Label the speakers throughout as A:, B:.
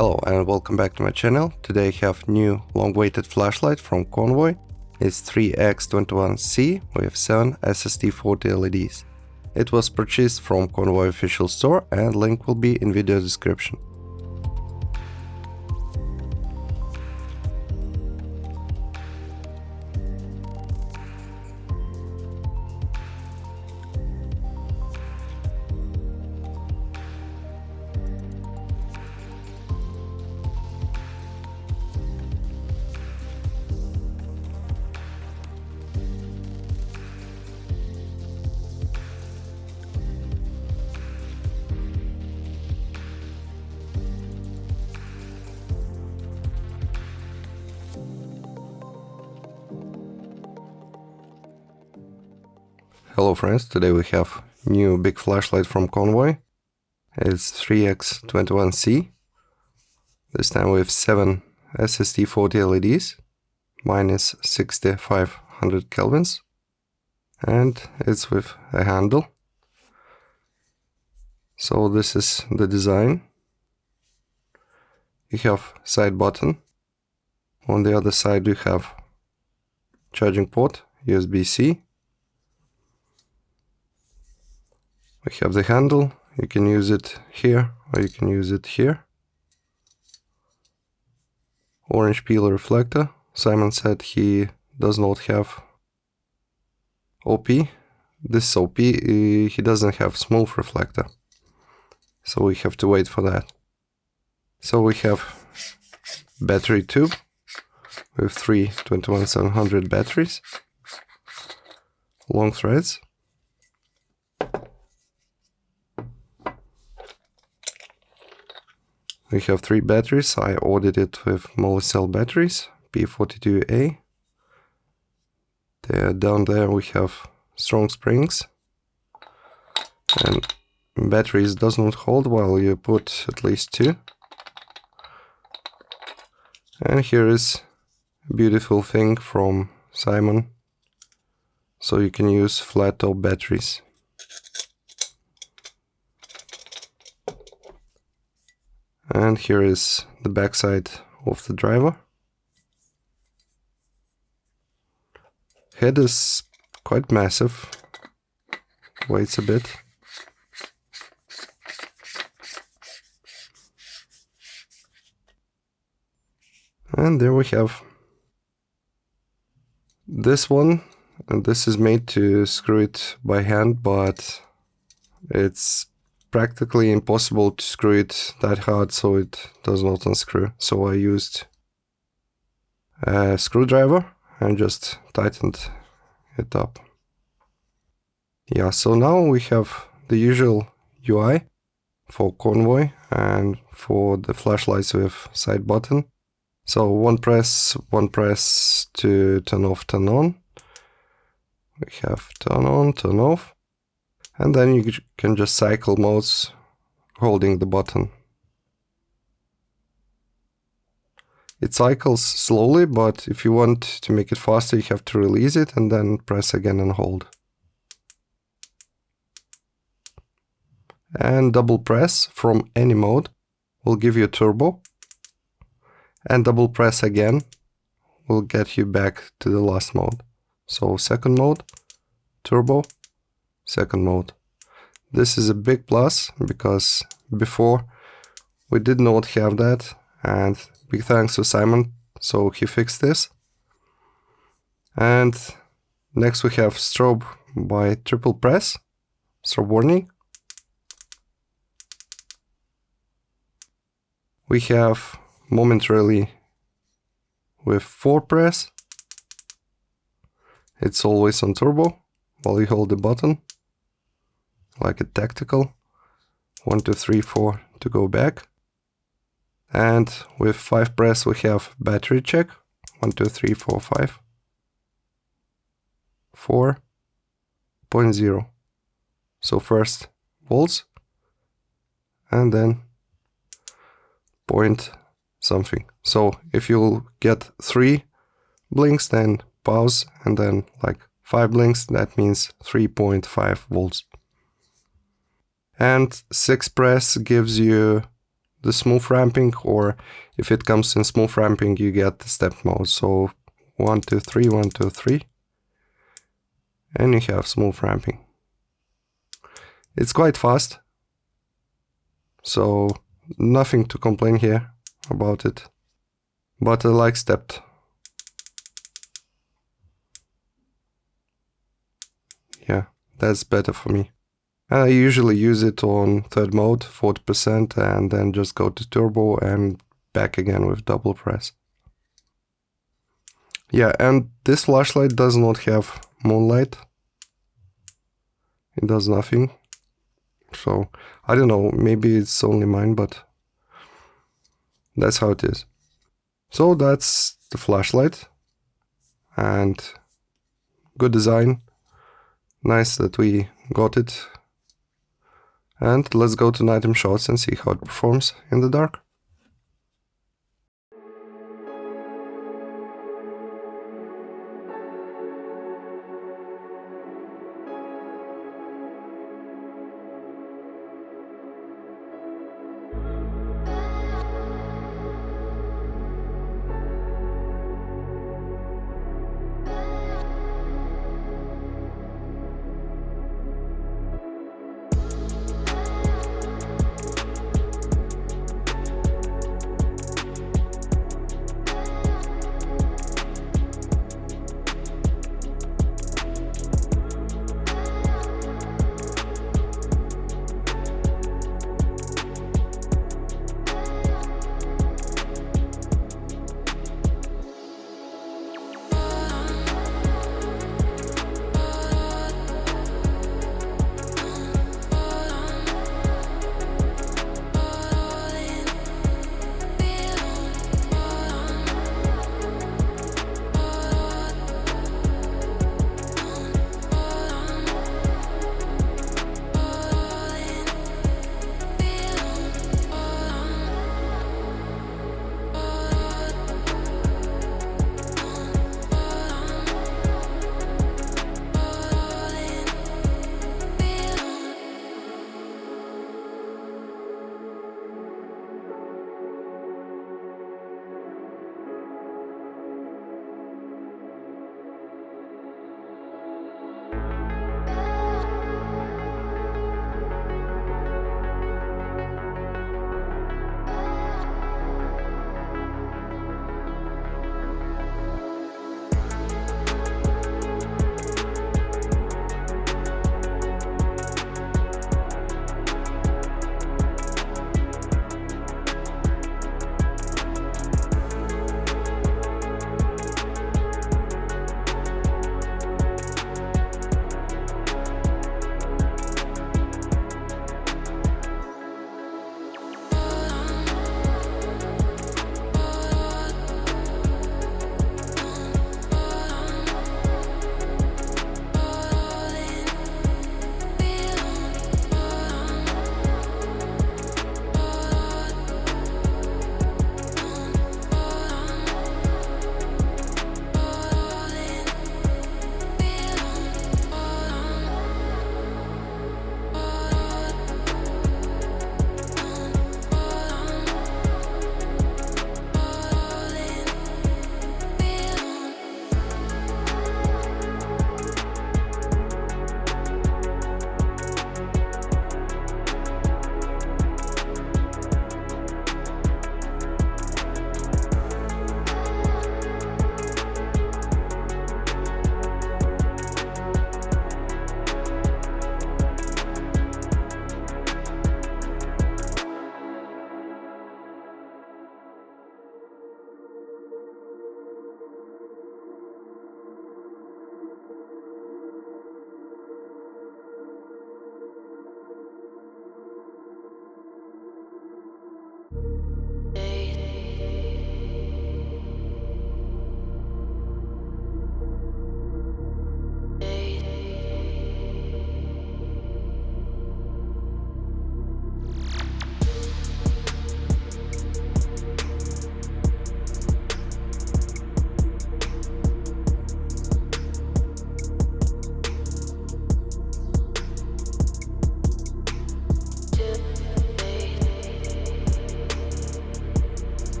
A: Hello and welcome back to my channel. Today I have new long-awaited flashlight from Convoy. It's 3X21C with 7 SST40 LEDs. It was purchased from Convoy official store and link will be in video description. Hello friends, today we have new big flashlight from Convoy. It's 3X21C. This time with 7 SST40 LEDs, minus 6500 kelvins, and it's with a handle. So this is the design. You have side button. On the other side we have charging port, USB-C. We have the handle. You can use it here or you can use it here. Orange peel reflector. Simon said he does not have OP. This is OP, he doesn't have smooth reflector. So we have to wait for that. So we have battery tube with 3 21700 batteries. Long threads. We have 3 batteries. I ordered it with mono-cell batteries, P42A. Down there we have strong springs. And batteries does not hold while you put at least 2. And here is a beautiful thing from Simon. So you can use flat top batteries. And here is the backside of the driver. Head is quite massive, weighs a bit. And there we have this one, and this is made to screw it by hand, but it's practically impossible to screw it that hard so it does not unscrew. So I used a screwdriver and just tightened it up. Yeah, so now we have the usual UI for Convoy and for the flashlights with side button. So one press to turn off, turn on. We have turn on, turn off. And then you can just cycle modes holding the button. It cycles slowly, but if you want to make it faster, you have to release it and then press again and hold. And double press from any mode will give you turbo. And double press again will get you back to the last mode. So second mode, turbo. Second mode. This is a big plus because before we did not have that, and big thanks to Simon, so he fixed this. And next we have strobe by triple press, strobe warning. We have momentarily with 4 press. It's always on turbo while you hold the button. Like a tactical, 1, 2, 3, 4 to go back. And with 5 press we have battery check, 1, 2, 3, 4, 5, 4.0. So first volts, and then point something. So if you get 3 blinks, then pause, and then like 5 blinks, that means 3.5 volts. And 6 press gives you the smooth ramping, or if it comes in smooth ramping, you get the step mode. So 1, 2, 3, 1, 2, 3, and you have smooth ramping. It's quite fast, so nothing to complain here about it, but I like stepped. Yeah, that's better for me. And I usually use it on third mode, 40%, and then just go to turbo and back again with double press. Yeah, and this flashlight does not have moonlight. It does nothing. So, I don't know, maybe it's only mine, but that's how it is. So that's the flashlight, and good design. Nice that we got it. And let's go to nighttime shots and see how it performs in the dark.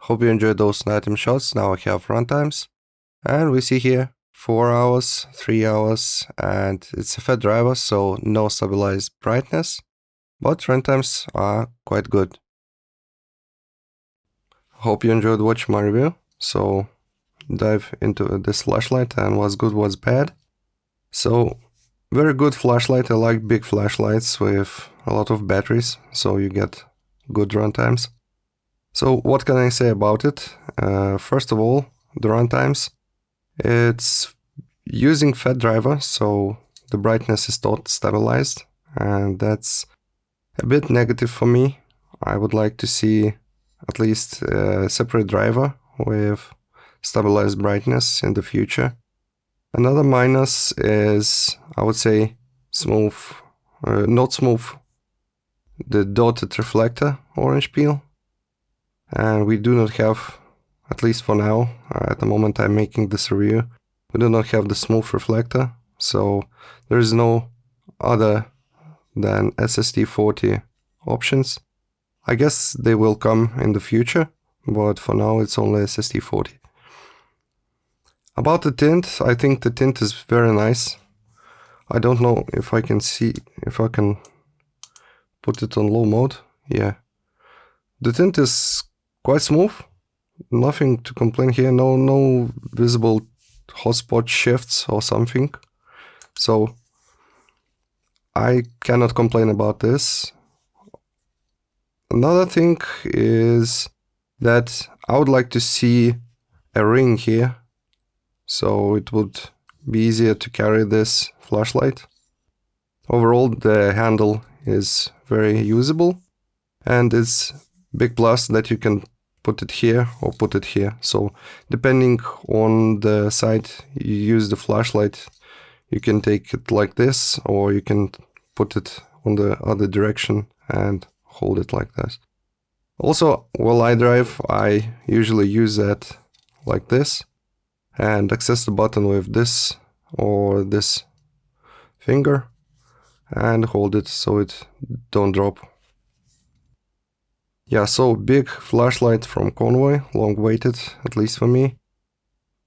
A: Hope you enjoyed those nighttime shots. Now I have runtimes. And we see here 4 hours, 3 hours, and it's a fat driver, so no stabilized brightness. But runtimes are quite good. Hope you enjoyed watching my review. So dive into this flashlight and what's good, what's bad. So very good flashlight. I like big flashlights with a lot of batteries, so you get good runtimes. So what can I say about it? First of all, the runtimes. It's using fat driver, so the brightness is not stabilized, and that's a bit negative for me. I would like to see at least a separate driver with stabilized brightness in the future. Another minus is, I would say, smooth, not smooth, the dotted reflector orange peel. And we do not have, at least for now, at the moment I'm making this review, we do not have the smooth reflector, so there is no other than SST40 options. I guess they will come in the future, but for now it's only SST40. About the tint, I think the tint is very nice. I don't know if I can see, if I can put it on low mode. Yeah. The tint is quite smooth. Nothing to complain here. No visible hotspot shifts or something. So I cannot complain about this. Another thing is that I would like to see a ring here, so it would be easier to carry this flashlight. Overall, the handle is very usable, and it's big plus that you can put it here or put it here. So depending on the side you use the flashlight, you can take it like this, or you can put it on the other direction and hold it like this. Also, while I drive, I usually use that like this and access the button with this or this finger and hold it so it don't drop. Yeah, so big flashlight from Convoy, long waited, at least for me.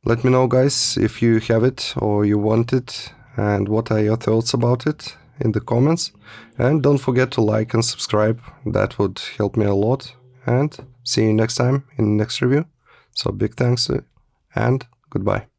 A: Let me know, guys, if you have it or you want it, and what are your thoughts about it in the comments. And don't forget to like and subscribe, that would help me a lot. And see you next time in the next review. So big thanks and goodbye.